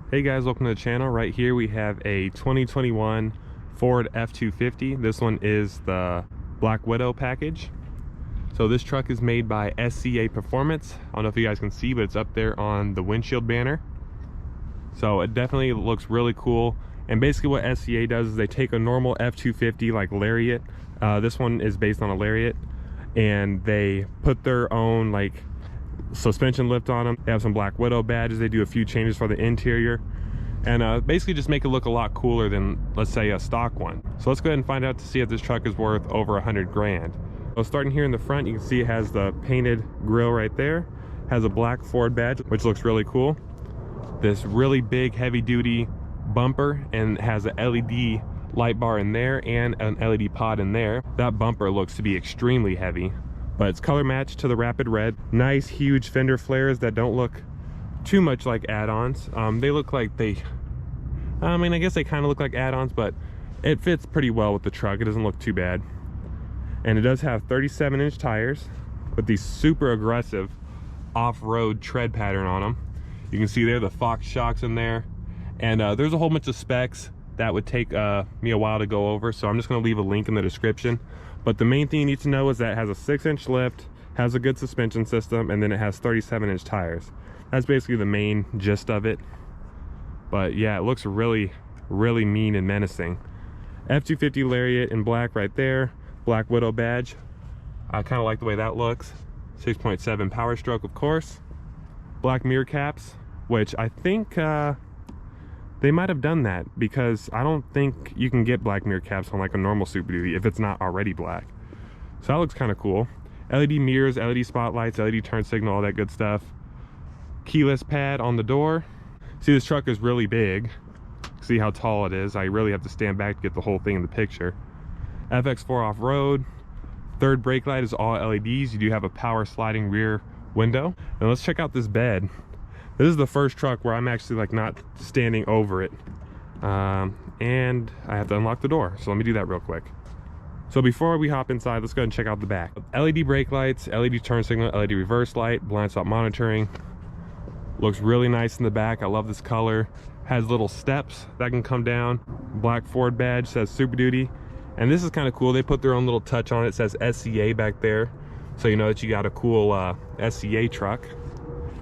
Hey guys, welcome to the channel. Right here we have a 2021 Ford F-250. This one is the Black Widow package. So this truck is made by SCA Performance. I don't know if you guys can see, but it's up there on the windshield banner. So it definitely looks really cool. And basically what SCA does is they take a normal F-250 like Lariat. This one is based on a Lariat, and they put their own like suspension lift on them. They have some Black Widow badges. They do a few changes for the interior, and basically just make it look a lot cooler than, let's say, a stock one. So let's go ahead and find out to see if this truck is worth over 100 grand. So starting here in the front, you can see it has the painted grille right there. Has a black Ford badge, which looks really cool. This really big heavy duty bumper, and has a LED light bar in there and an LED pod in there. That bumper looks to be extremely heavy, but it's color matched to the Rapid Red. Nice huge fender flares that don't look too much like add-ons. They look like I guess they kind of look like add-ons, but it fits pretty well with the truck. It doesn't look too bad. And it does have 37-inch tires with these super aggressive off-road tread pattern on them. You can see there the Fox shocks in there, and there's a whole bunch of specs that would take me a while to go over, so I'm just going to leave a link in the description. But the main thing you need to know is that it has a 6-inch lift, has a good suspension system, and then it has 37-inch tires. That's basically the main gist of it. But yeah, it looks really, really mean and menacing. F-250 Lariat in black right there. Black Widow badge. I kind of like the way that looks. 6.7 PowerStroke, of course. Black mirror caps, which I think they might have done that, because I don't think you can get black mirror caps on like a normal Super Duty if it's not already black. So that looks kind of cool. LED mirrors, LED spotlights, LED turn signal, all that good stuff. Keyless pad on the door. See, this truck is really big. See how tall it is. I really have to stand back to get the whole thing in the picture. FX4 off-road. Third brake light is all LEDs. You do have a power sliding rear window. And let's check out this bed. This is the first truck where I'm actually like not standing over it. And I have to unlock the door. So let me do that real quick. So before we hop inside, let's go ahead and check out the back. LED brake lights, LED turn signal, LED reverse light, blind spot monitoring. Looks really nice in the back. I love this color. Has little steps that can come down. Black Ford badge, says Super Duty. And this is kind of cool. They put their own little touch on it. It says SCA back there, so you know that you got a cool SCA truck.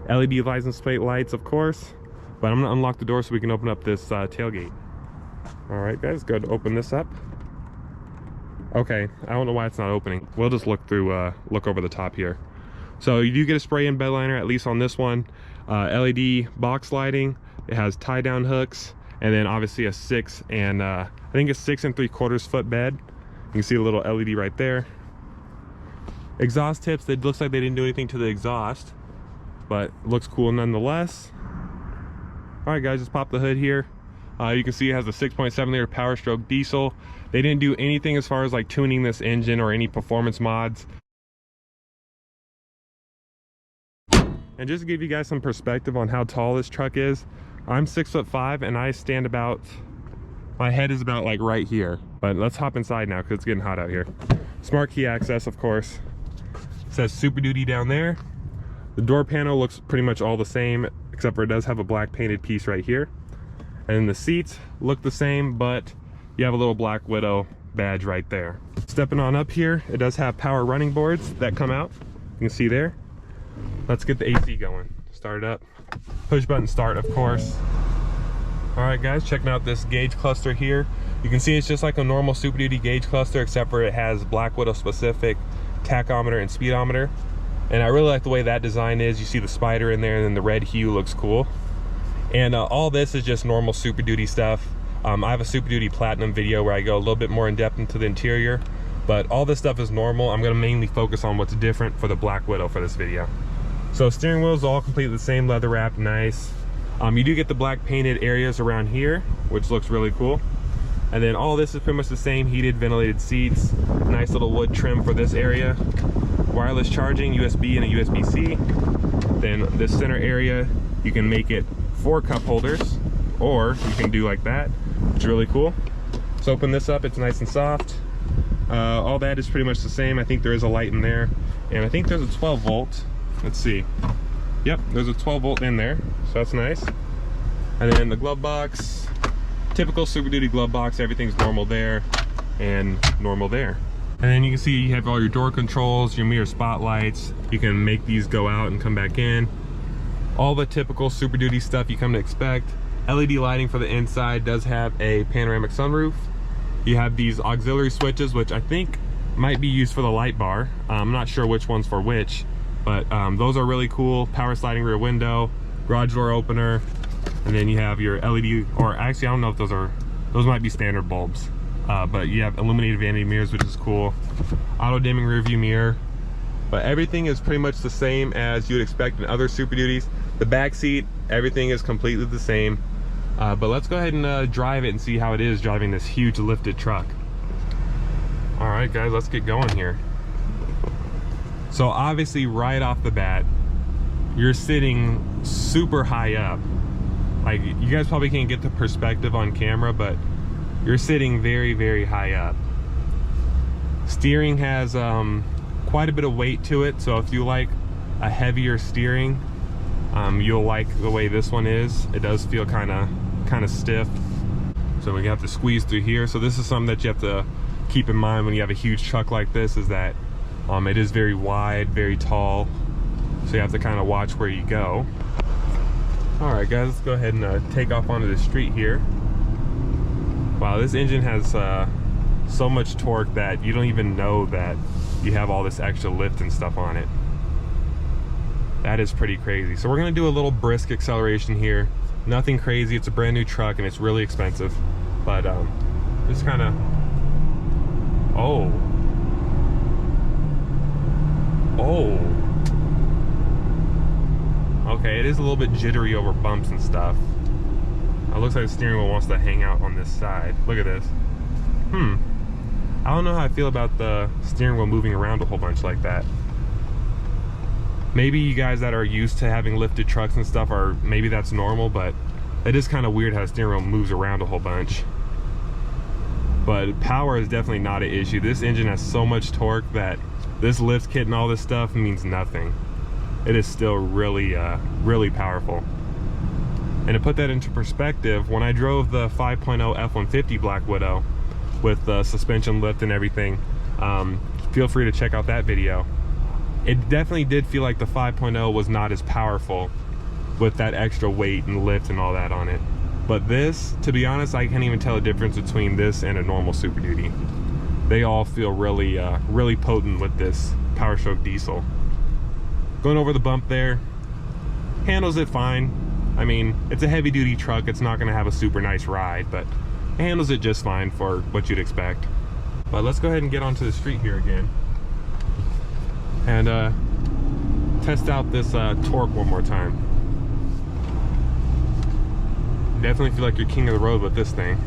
LED license plate lights, of course. But I'm gonna unlock the door so we can open up this tailgate. All right, guys, go to open this up. Okay, I don't know why it's not opening. We'll just look through, look over the top here. So you do get a spray-in bed liner, at least on this one. LED box lighting. It has tie-down hooks, and then obviously a 6 and I think a 6 3/4 foot bed. You can see a little LED right there. Exhaust tips. It looks like they didn't do anything to the exhaust, but it looks cool nonetheless. All right, guys, just pop the hood here. You can see it has a 6.7 liter PowerStroke diesel. They didn't do anything as far as like tuning this engine or any performance mods. And just to give you guys some perspective on how tall this truck is, I'm 6'5", and I stand about, my head is about like right here. But let's hop inside now because it's getting hot out here. Smart key access, of course. It says Super Duty down there. The door panel looks pretty much all the same, except for it does have a black painted piece right here. And the seats look the same, but you have a little Black Widow badge right there. Stepping on up here, it does have power running boards that come out. You can see there. Let's get the AC going. Start it up. Push button start, of course. All right, guys, checking out this gauge cluster here. You can see it's just like a normal Super Duty gauge cluster, except for it has Black Widow specific tachometer and speedometer. And I really like the way that design is. You see the spider in there, and then the red hue looks cool. And all this is just normal Super Duty stuff. I have a Super Duty Platinum video where I go a little bit more in depth into the interior, but all this stuff is normal. I'm gonna mainly focus on what's different for the Black Widow for this video. So steering wheel is all completely the same, leather wrapped, nice. You do get the black painted areas around here, which looks really cool. And then all this is pretty much the same, heated, ventilated seats, nice little wood trim for this area. Wireless charging, USB and a USB-C. Then this center area, you can make it 4 cup holders, or you can do like that, which is really cool. So open this up, it's nice and soft. All that is pretty much the same. I think there is a light in there, and I think there's a 12 volt. Let's see. Yep, there's a 12 volt in there, so that's nice. And then the glove box, typical Super Duty glove box, everything's normal there and normal there. And then you can see you have all your door controls, your mirror spotlights. You can make these go out and come back in. All the typical Super Duty stuff you come to expect. LED lighting for the inside, does have a panoramic sunroof. You have these auxiliary switches, which I think might be used for the light bar. I'm not sure which one's for which, but those are really cool. Power sliding rear window, garage door opener, and then you have your LED, or actually I don't know if those might be standard bulbs. But you have illuminated vanity mirrors, which is cool. Auto dimming rear view mirror. But everything is pretty much the same as you would expect in other Super Duties. The back seat, everything is completely the same. But let's go ahead and drive it and see how it is driving this huge lifted truck. All right, guys, let's get going here. So obviously right off the bat, you're sitting super high up. Like, you guys probably can't get the perspective on camera, but you're sitting very, very high up. Steering has quite a bit of weight to it, so if you like a heavier steering, you'll like the way this one is. It does feel kind of stiff, so we have to squeeze through here. So this is something that you have to keep in mind when you have a huge truck like this, is that it is very wide, very tall, so you have to kind of watch where you go. All right, guys, let's go ahead and take off onto the street here. Wow, this engine has so much torque that you don't even know that you have all this extra lift and stuff on it. That is pretty crazy. So we're gonna do a little brisk acceleration here. Nothing crazy, it's a brand new truck and it's really expensive. But just kind of, oh. Okay, it is a little bit jittery over bumps and stuff. It looks like the steering wheel wants to hang out on this side. Look at this. I don't know how I feel about the steering wheel moving around a whole bunch like that. Maybe you guys that are used to having lifted trucks and stuff are, maybe that's normal, but it is kind of weird how the steering wheel moves around a whole bunch. But power is definitely not an issue. This engine has so much torque that this lift kit and all this stuff means nothing. It is still really, really powerful. And to put that into perspective, when I drove the 5.0 F-150 Black Widow with the suspension lift and everything, feel free to check out that video. It definitely did feel like the 5.0 was not as powerful with that extra weight and lift and all that on it. But this, to be honest, I can't even tell the difference between this and a normal Super Duty. They all feel really, really potent with this PowerStroke diesel. Going over the bump there, handles it fine. I mean, it's a heavy duty truck, it's not gonna have a super nice ride, but it handles it just fine for what you'd expect. But let's go ahead and get onto the street here again and test out this torque one more time. Definitely feel like you're king of the road with this thing.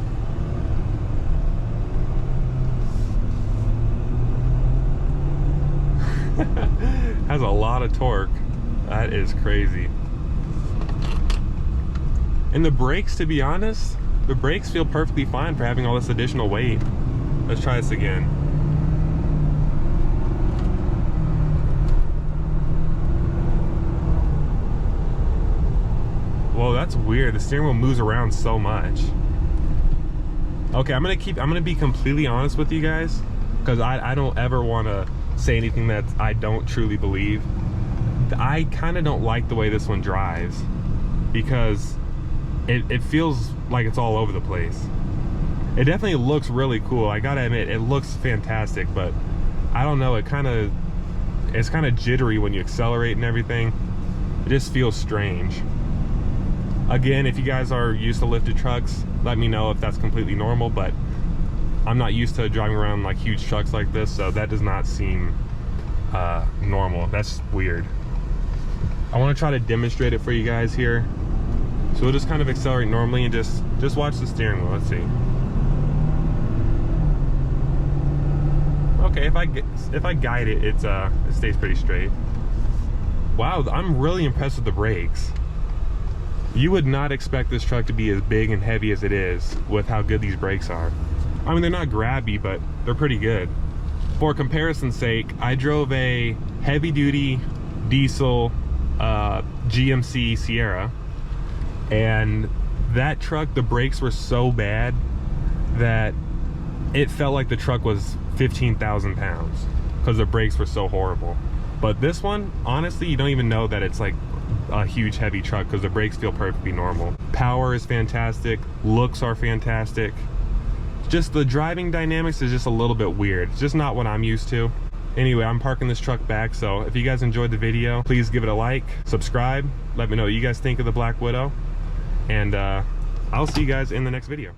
Has a lot of torque. That is crazy. And the brakes, to be honest, the brakes feel perfectly fine for having all this additional weight. Let's try this again. Whoa, that's weird. The steering wheel moves around so much. Okay, I'm gonna be completely honest with you guys, because I don't ever want to say anything that I don't truly believe. I kind of don't like the way this one drives, because it feels like it's all over the place. It definitely looks really cool, I gotta admit, it looks fantastic, but I don't know, it's kind of jittery when you accelerate and everything. It just feels strange. Again, if you guys are used to lifted trucks, let me know if that's completely normal, but I'm not used to driving around like huge trucks like this, so that does not seem normal. That's weird. I want to try to demonstrate it for you guys here. So we'll just kind of accelerate normally and just watch the steering wheel. Let's see. Okay, if I guide it, it stays pretty straight. Wow, I'm really impressed with the brakes. You would not expect this truck to be as big and heavy as it is with how good these brakes are. I mean, they're not grabby, but they're pretty good. For comparison's sake, I drove a heavy-duty diesel GMC Sierra, and That truck, the brakes were so bad that it felt like the truck was 15,000 pounds because the brakes were so horrible. But this one, honestly, you don't even know that it's like a huge heavy truck because the brakes feel perfectly normal. Power is fantastic, looks are fantastic. Just the driving dynamics is just a little bit weird. It's just not what I'm used to. Anyway, I'm parking this truck back, so if you guys enjoyed the video, please give it a like, subscribe, let me know what you guys think of the Black Widow, and I'll see you guys in the next video.